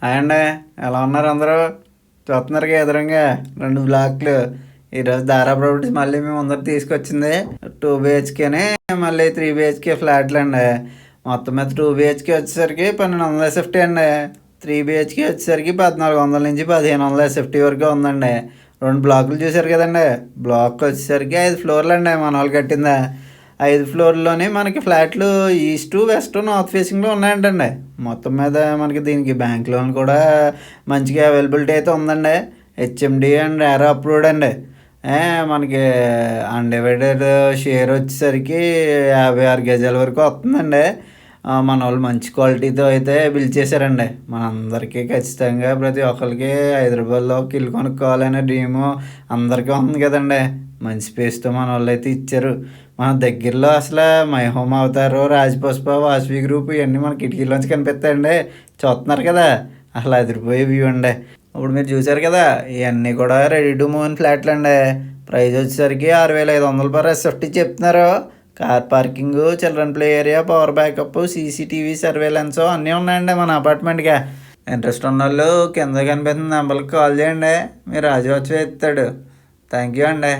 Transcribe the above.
Hi అండి. ఎలా ఉన్నారు అందరూ? చూస్తున్నారుగా ఎదురుగా 2 బ్లాక్లు. ఈరోజు దారా ప్రాపర్టీస్ మళ్ళీ మేము ముందర తీసుకొచ్చింది 2 బిహెచ్కేని, మళ్ళీ 3 బిహెచ్కే ఫ్లాట్లు అండి. మొత్తం మీద 2 బిహెచ్కే వచ్చేసరికి 1200 ఎస్ఎఫ్టీ అండి. 3 బిహెచ్కే వచ్చేసరికి 1400 నుంచి 1500 ఎస్ఎఫ్టీ వరకు ఉందండి. 2 బ్లాకులు చూసారు కదండి. బ్లాక్ వచ్చేసరికి 5 ఫ్లోర్లు అండి మన వాళ్ళు కట్టిందా. 5 ఫ్లోర్లోనే మనకి ఫ్లాట్లు ఈస్ట్ వెస్ట్ నార్త్ ఫేసింగ్లో ఉన్నాయంటండి. మొత్తం మీద మనకి దీనికి బ్యాంక్ లోన్ కూడా మంచిగా అవైలబిలిటీ అయితే ఉందండి. హెచ్ఎండి అండ్ ఏరో అప్రూవ్డ్ అండి. మనకి అన్డివైడెడ్ షేర్ వచ్చేసరికి 56 గజాల వరకు వస్తుందండి. మన వాళ్ళు మంచి క్వాలిటీతో అయితే బిల్డ్ చేశారండి. మనందరికీ ఖచ్చితంగా ప్రతి ఒక్కరికి హైదరాబాద్లో ఒక ఇల్లు కొనుక్కోవాలనే డ్రీము అందరికీ ఉంది కదండి. మంచి స్పేస్తో మన వాళ్ళు అయితే ఇచ్చారు. మన దగ్గరలో అసలు మై హోమ్ అవతారు, రాజపుష్ప, వాసవి గ్రూప్ ఇవన్నీ మన కిటికీలోంచి కనిపిస్తాయండి. చూస్తున్నారు కదా, అసలు అదిరిపోయే వ్యూ అండి. ఇప్పుడు మీరు చూసారు కదా, ఇవన్నీ కూడా రెడీ టు మూవ్ ఫ్లాట్లు అండి. ప్రైస్ వచ్చేసరికి 6500 పర్ ఎస్ఎఫ్టీ చెప్తున్నారు. Car parking, children play area, power backup, CCTV surveillance అన్నీ ఉన్నాయండి మన అపార్ట్మెంట్గా. ఇంట్రెస్ట్ ఉన్న వాళ్ళు కింద కనిపిస్తున్న నెంబర్కి కాల్ చేయండి. మీరు రాజు వచ్చి ఎత్తాడు. థ్యాంక్ యూ అండి.